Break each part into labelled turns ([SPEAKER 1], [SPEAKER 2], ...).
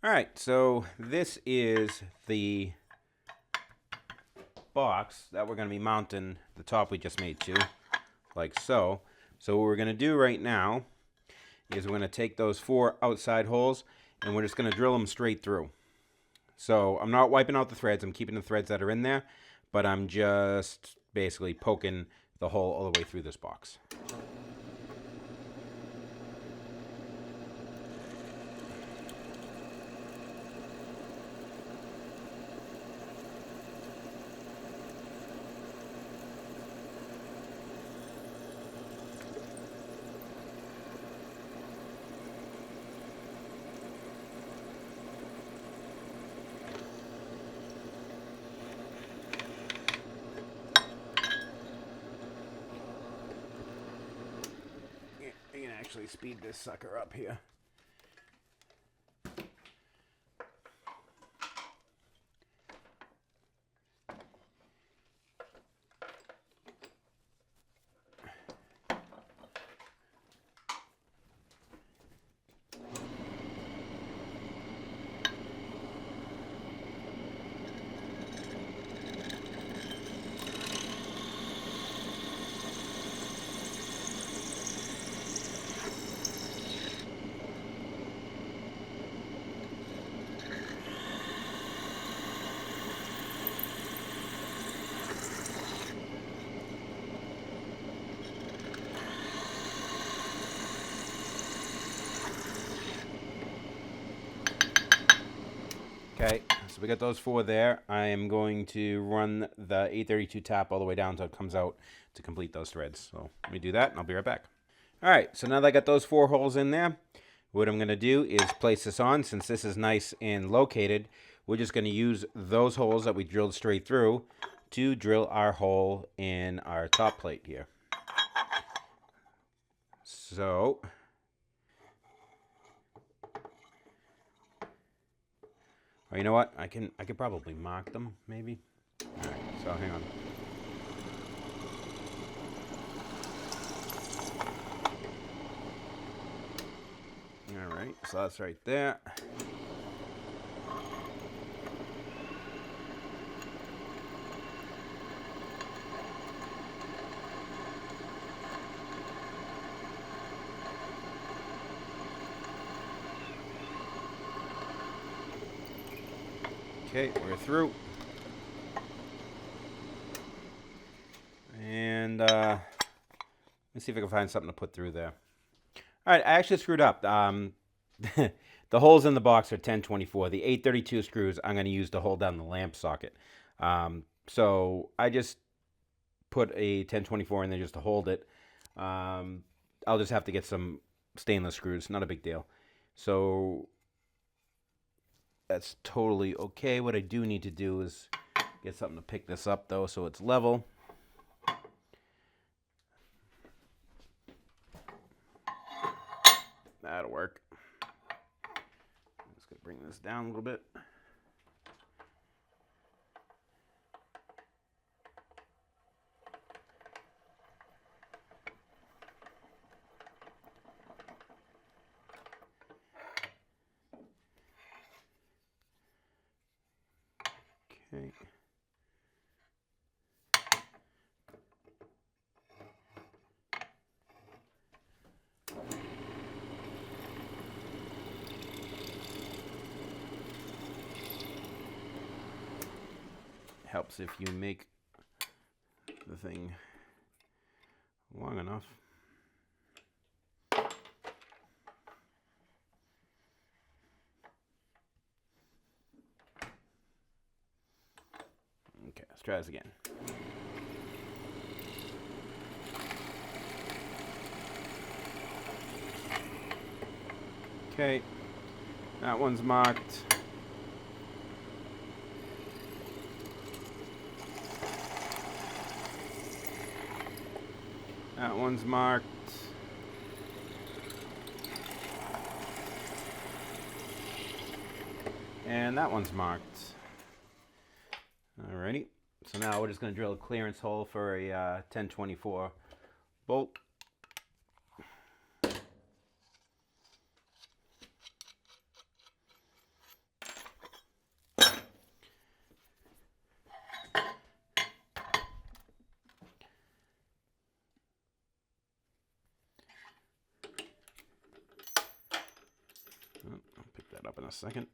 [SPEAKER 1] All right, so this is the box that we're going to be mounting the top we just made to, like so. So what we're going to do right now is we're going to take those 4 outside holes and we're just going to drill them straight through. So I'm not wiping out the threads, I'm keeping the threads that are in there, but I'm just basically poking the hole all the way through this box. You can actually speed this sucker up here. Okay, so we got those 4 there. I am going to run the 832 tap all the way down until it comes out to complete those threads. So let me do that and I'll be right back. All right, so now that I got those 4 holes in there, what I'm going to do is place this on. Since this is nice and located, we're just going to use those holes that we drilled straight through to drill our hole in our top plate here. So or you know what? I could probably mark them, maybe. All right, so hang on. All right, so that's right there. Okay, we're through. And let's see if I can find something to put through there. All right, I actually screwed up. The holes in the box are 1024. The 832 screws I'm going to use to hold down the lamp socket. So I just put a 1024 in there just to hold it. I'll just have to get some stainless screws. Not a big deal. So that's totally okay. What I do need to do is get something to pick this up, though, so it's level. That'll work. I'm just going to bring this down a little bit. Okay. Helps if you make the thing long enough. Okay, let's try this again. Okay, that one's marked. That one's marked. And that one's marked. Alrighty. So now we're just going to drill a clearance hole for a 1024 bolt. a second.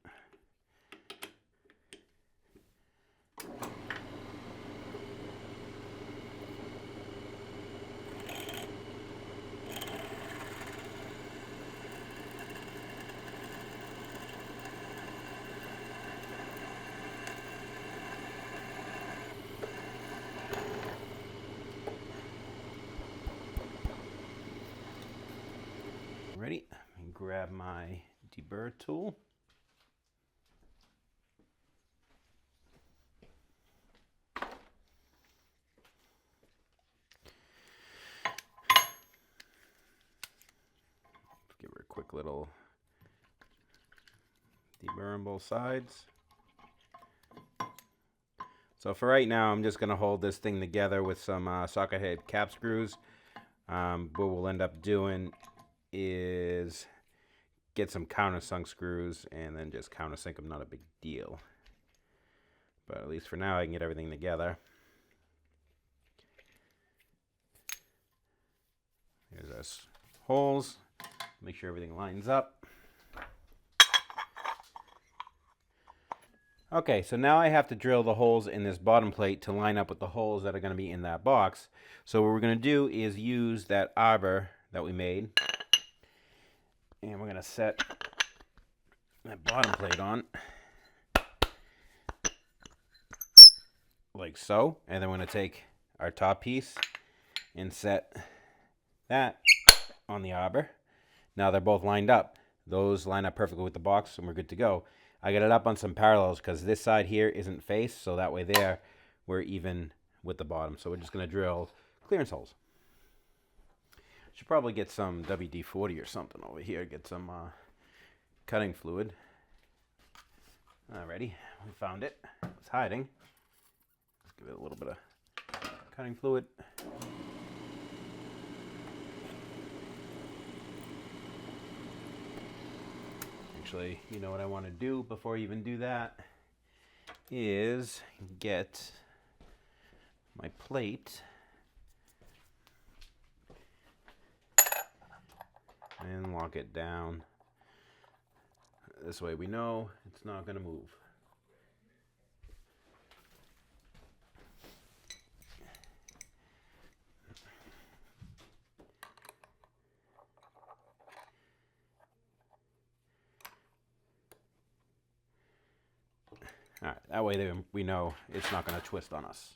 [SPEAKER 1] Ready? And grab my deburr tool. Give her a quick little deburr on both sides. So for right now, I'm just going to hold this thing together with some socket head cap screws. What we'll end up doing is get some countersunk screws and then just countersink them. Not a big deal. But at least for now, I can get everything together. Here's our holes. Make sure everything lines up. Okay, so now I have to drill the holes in this bottom plate to line up with the holes that are going to be in that box. So what we're going to do is use that arbor that we made. And we're going to set that bottom plate on. Like so. And then we're going to take our top piece and set that on the arbor. Now they're both lined up. Those line up perfectly with the box and we're good to go. I got it up on some parallels because this side here isn't faced, so that way there we're even with the bottom. So we're just going to drill clearance holes. Should probably get some WD-40 or something over here. Get some cutting fluid. Alrighty, we found it. It's hiding. Let's give it a little bit of cutting fluid. Actually, you know what I want to do before I even do that is get my plate and lock it down. This way we know it's not going to move. All right, that way we know it's not going to twist on us.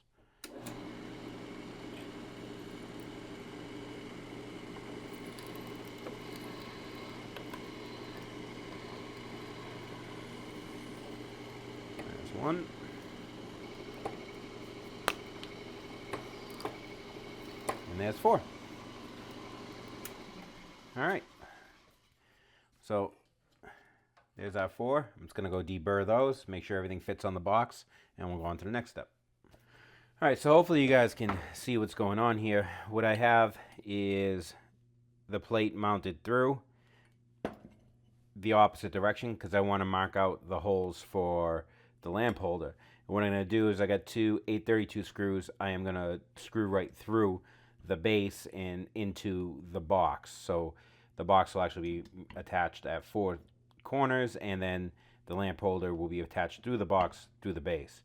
[SPEAKER 1] There's one. And there's four. All right. So there's our four. I'm just going to go deburr those, make sure everything fits on the box, and we'll go on to the next step. All right, so hopefully you guys can see what's going on here. What I have is the plate mounted through the opposite direction because I want to mark out the holes for the lamp holder. And what I'm going to do is I got two 832 screws. I am going to screw right through the base and into the box. So the box will actually be attached at four corners, and then the lamp holder will be attached through the box through the base.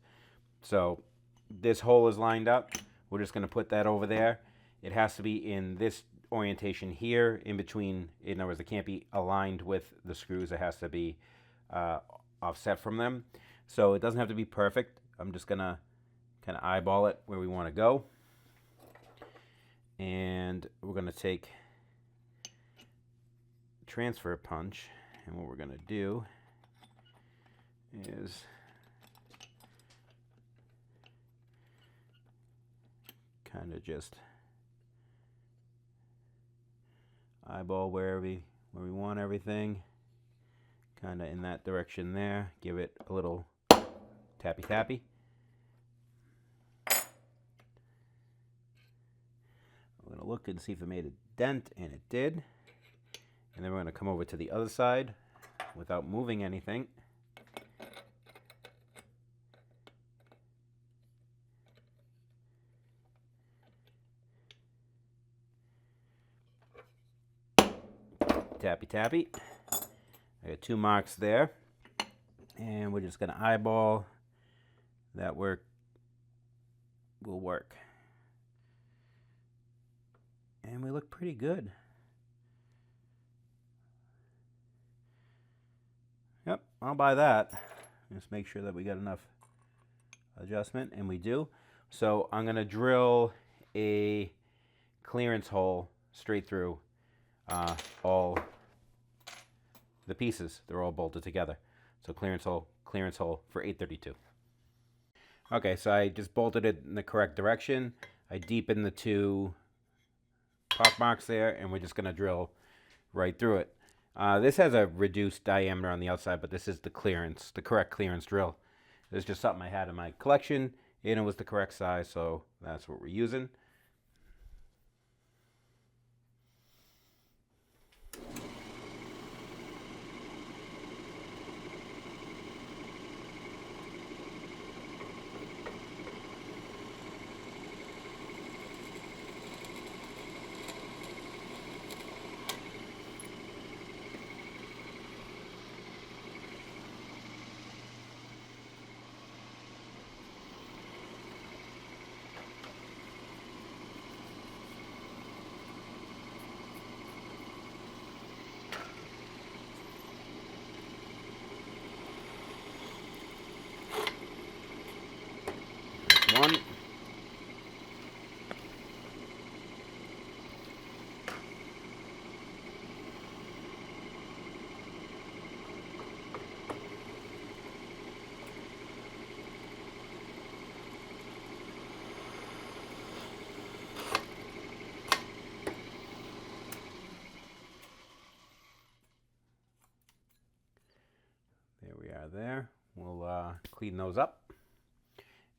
[SPEAKER 1] So this hole is lined up. We're just going to put that over there. It has to be in this orientation here, in between. In other words, it can't be aligned with the screws. It has to be offset from them. So it doesn't have to be perfect. I'm just going to kind of eyeball it where we want to go. And we're going to take transfer punch, and what we're going to do is kind of just eyeball where we want everything, kind of in that direction there. Give it a little tappy tappy. We're going to look and see if it made a dent, and it did. And then we're going to come over to the other side without moving anything. Tappy tappy. I got two marks there. And we're just going to eyeball that will work. And we look pretty good. Yep, I'll buy that. Just make sure that we got enough adjustment, and we do. So I'm going to drill a clearance hole straight through all the pieces. They're all bolted together. So clearance hole for 832. Okay, so I just bolted it in the correct direction. I deepened the 2 pock marks there, and we're just going to drill right through it. This has a reduced diameter on the outside, but this is the correct clearance drill. It's just something I had in my collection, and it was the correct size, so that's what we're using. One. There we are there. We'll clean those up,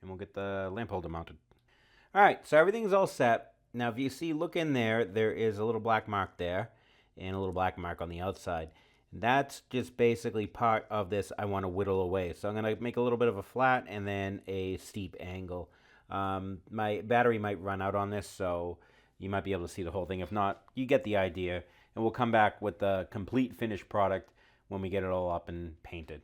[SPEAKER 1] and we'll get the lamp holder mounted. All right, so everything's all set. Now, if you see, look in there, there is a little black mark there and a little black mark on the outside. That's just basically part of this I want to whittle away. So I'm going to make a little bit of a flat and then a steep angle. My battery might run out on this, so you might be able to see the whole thing. If not, you get the idea. And we'll come back with the complete finished product when we get it all up and painted.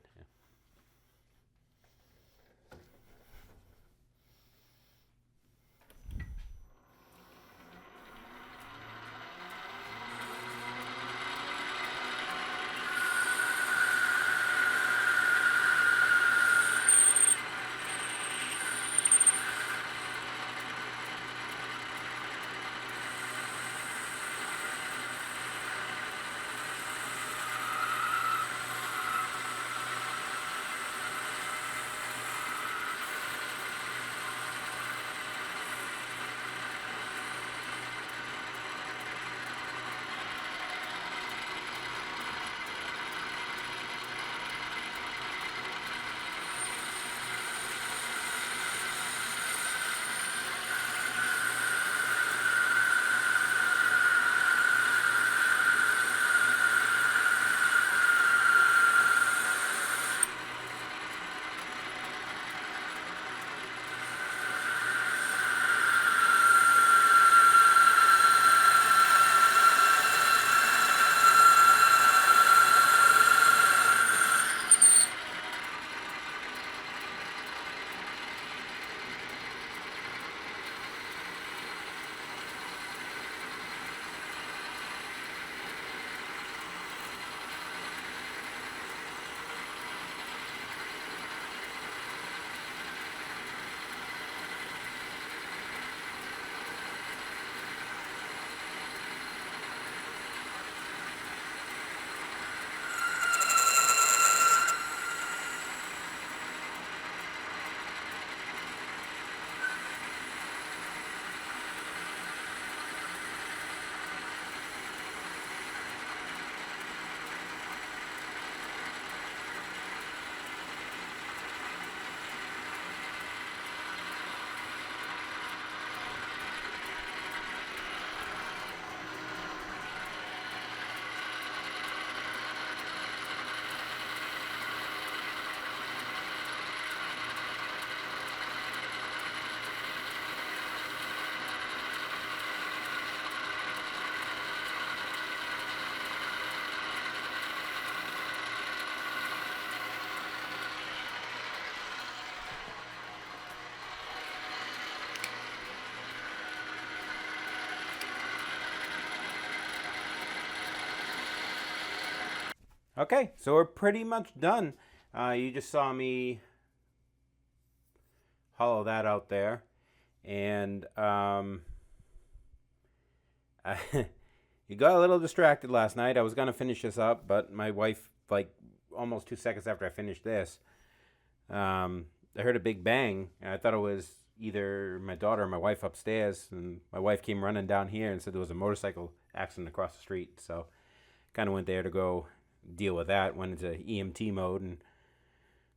[SPEAKER 1] Okay, so we're pretty much done. You just saw me hollow that out there. And you got a little distracted last night. I was going to finish this up, but my wife, like almost 2 seconds after I finished this, I heard a big bang. And I thought it was either my daughter or my wife upstairs. And my wife came running down here and said there was a motorcycle accident across the street. So kind of went there to go deal with that. Went into EMT mode and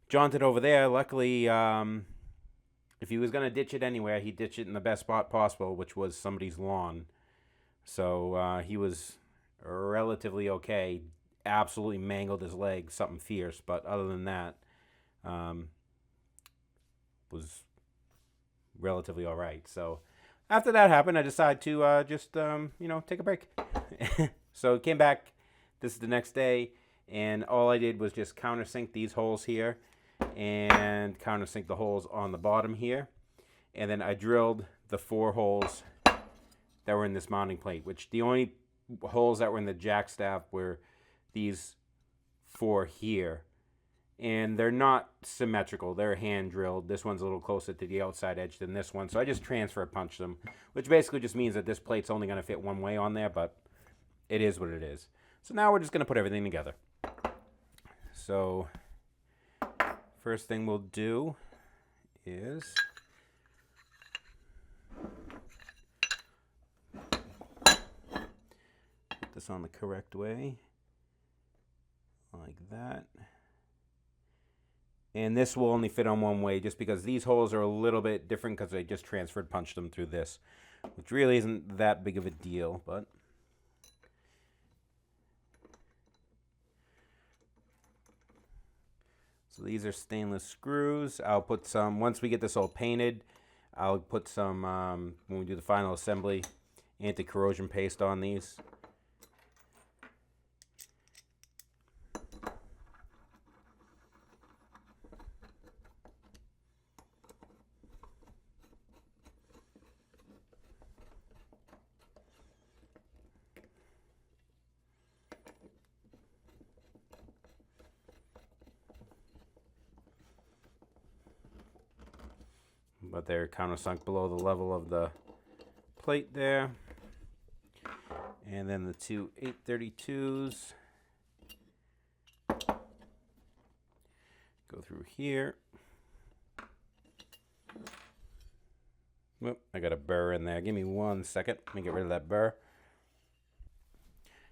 [SPEAKER 1] jaunted over there. Luckily, if he was going to ditch it anywhere, he ditched it in the best spot possible, which was somebody's lawn. So he was relatively okay. Absolutely mangled his leg, something fierce. But other than that, was relatively all right. So after that happened, I decided to just, take a break. So came back. This is the next day. And all I did was just countersink these holes here and countersink the holes on the bottom here. And then I drilled the 4 holes that were in this mounting plate, which the only holes that were in the jackstaff were these 4 here. And they're not symmetrical. They're hand drilled. This one's a little closer to the outside edge than this one. So I just transfer punched them, which basically just means that this plate's only going to fit one way on there, but it is what it is. So now we're just going to put everything together. So first thing we'll do is put this on the correct way, like that. And this will only fit on one way just because these holes are a little bit different because I just transferred punched them through this, which really isn't that big of a deal, but so these are stainless screws. I'll put some, once we get this all painted, I'll put some, when we do the final assembly, anti-corrosion paste on these. But they're countersunk below the level of the plate there. And then the 2 832s go through here. Whoop, I got a burr in there. Give me 1 second. Let me get rid of that burr.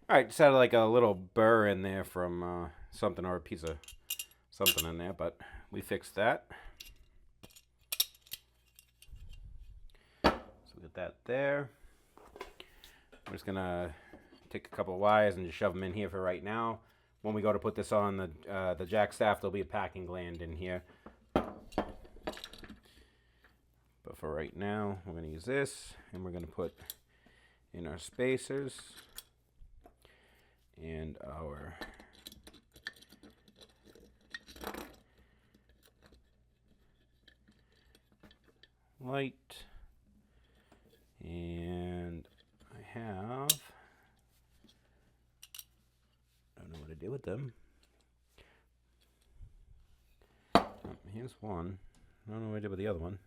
[SPEAKER 1] All right, just had like a little burr in there from something or a piece of something in there, but we fixed that. Get that there. I'm just gonna take a couple of wires and just shove them in here for right now. When we go to put this on the jackstaff, there'll be a packing gland in here. But for right now, we're gonna use this, and we're gonna put in our spacers and our light. And I have, I don't know what to do with them. Oh, here's one. I don't know what to do with the other one.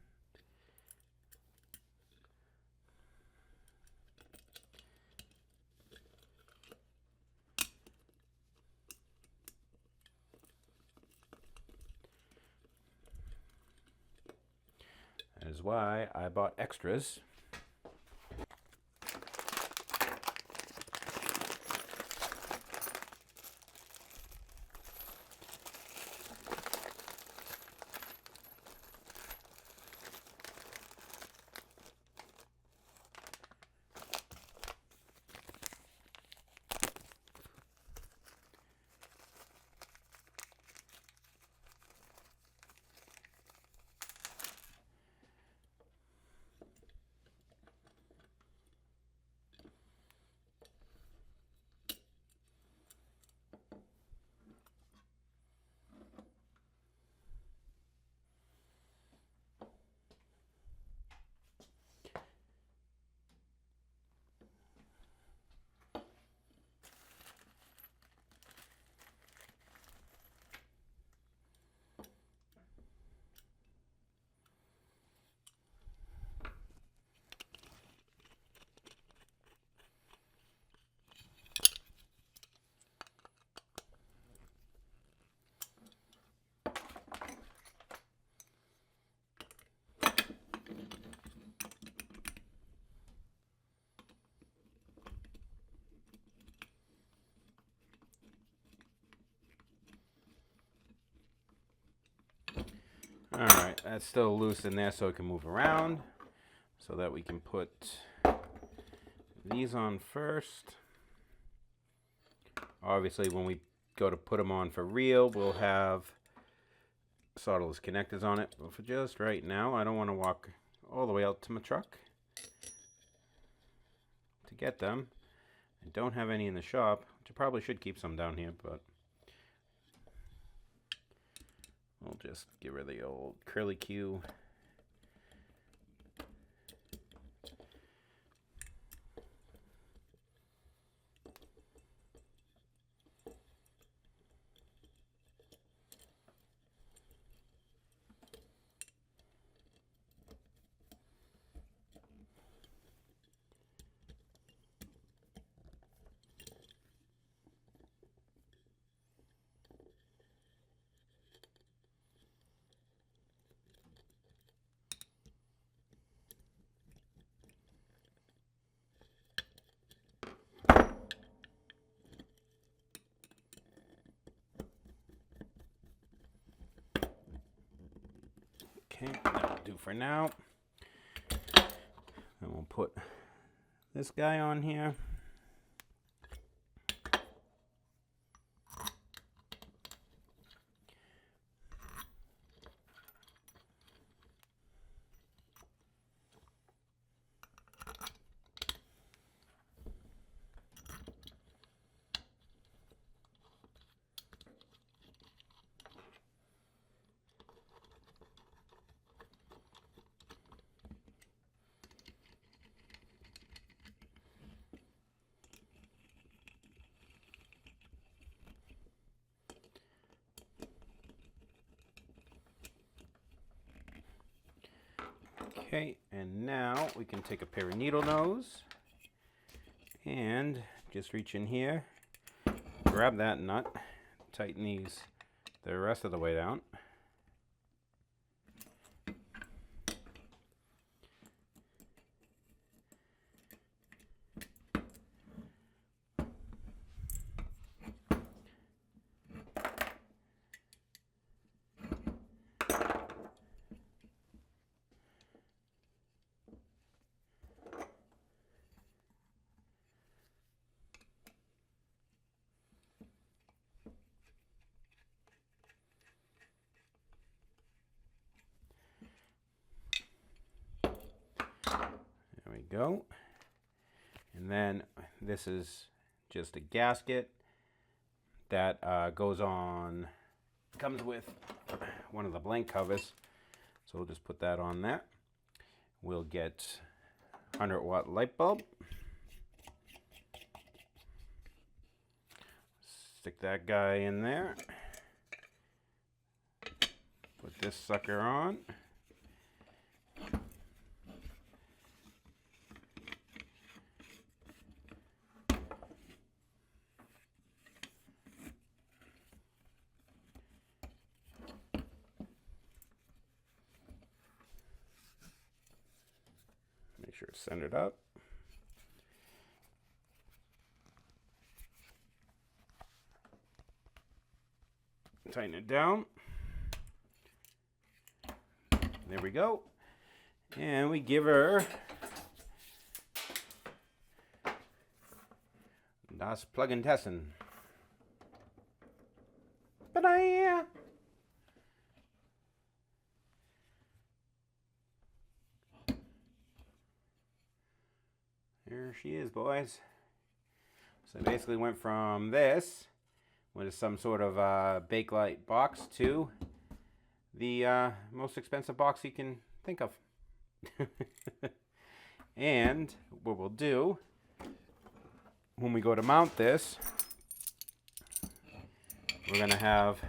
[SPEAKER 1] That is why I bought extras. Alright, that's still loose in there so it can move around. So that we can put these on first. Obviously, when we go to put them on for real, we'll have solderless connectors on it. But for just right now, I don't want to walk all the way out to my truck to get them. I don't have any in the shop, which I probably should keep some down here, but we'll just get rid of the old curly Q. Okay, that'll do for now. And we'll put this guy on here. Okay, and now we can take a pair of needle nose and just reach in here, grab that nut, tighten these the rest of the way down. There we go. And then this is just a gasket that goes on, comes with one of the blank covers. So we'll just put that on there. We'll get 100-watt light bulb. Stick that guy in there. Put this sucker on. Make sure it's centered up. Tighten it down. There we go. And we give her das Plug-in Testen. Ba-da! There she is, boys. So I basically went from this, with some sort of Bakelite box, to the most expensive box you can think of. And what we'll do, when we go to mount this, we're going to have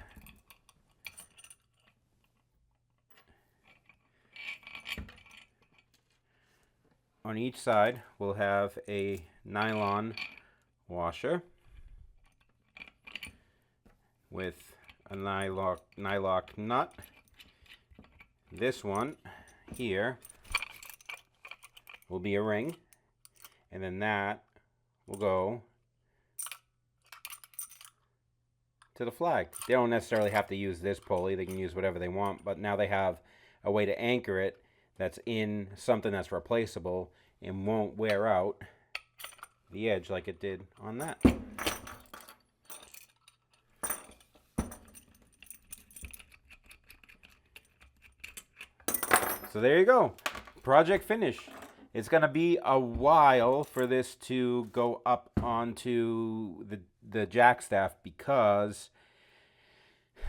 [SPEAKER 1] on each side, we'll have a nylon washer with a nylock nut. This one here will be a ring, and then that will go to the flag. They don't necessarily have to use this pulley. They can use whatever they want, but now they have a way to anchor it that's in something that's replaceable and won't wear out the edge like it did on that. So there you go. Project finish. It's going to be a while for this to go up onto the jackstaff because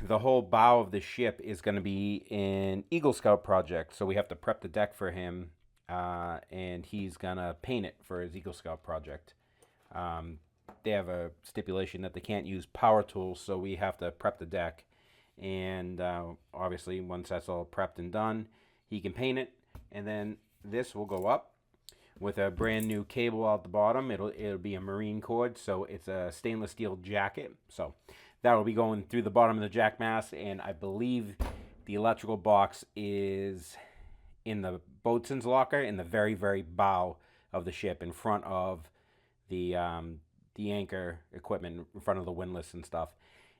[SPEAKER 1] the whole bow of the ship is going to be an Eagle Scout project. So we have to prep the deck for him, and he's going to paint it for his Eagle Scout project. They have a stipulation that they can't use power tools, so we have to prep the deck. And obviously, once that's all prepped and done, he can paint it, and then this will go up with a brand new cable out the bottom. It'll be a marine cord, so it's a stainless steel jacket. So that will be going through the bottom of the jack mast, and I believe the electrical box is in the boatswain's locker in the very, very bow of the ship, in front of the anchor equipment, in front of the windlass and stuff.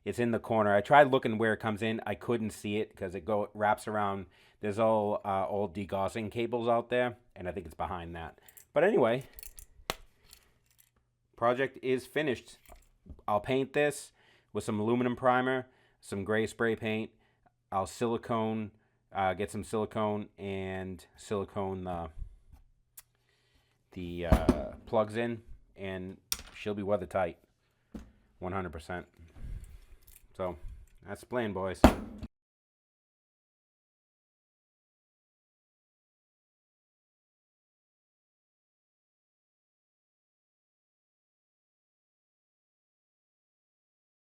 [SPEAKER 1] It's in the corner. I tried looking where it comes in. I couldn't see it because it wraps around. There's all old degaussing cables out there, and I think it's behind that. But anyway, project is finished. I'll paint this with some aluminum primer, some gray spray paint. I'll silicone, get some silicone and silicone the plugs in, and she'll be weather tight, 100%. So that's the plan, boys.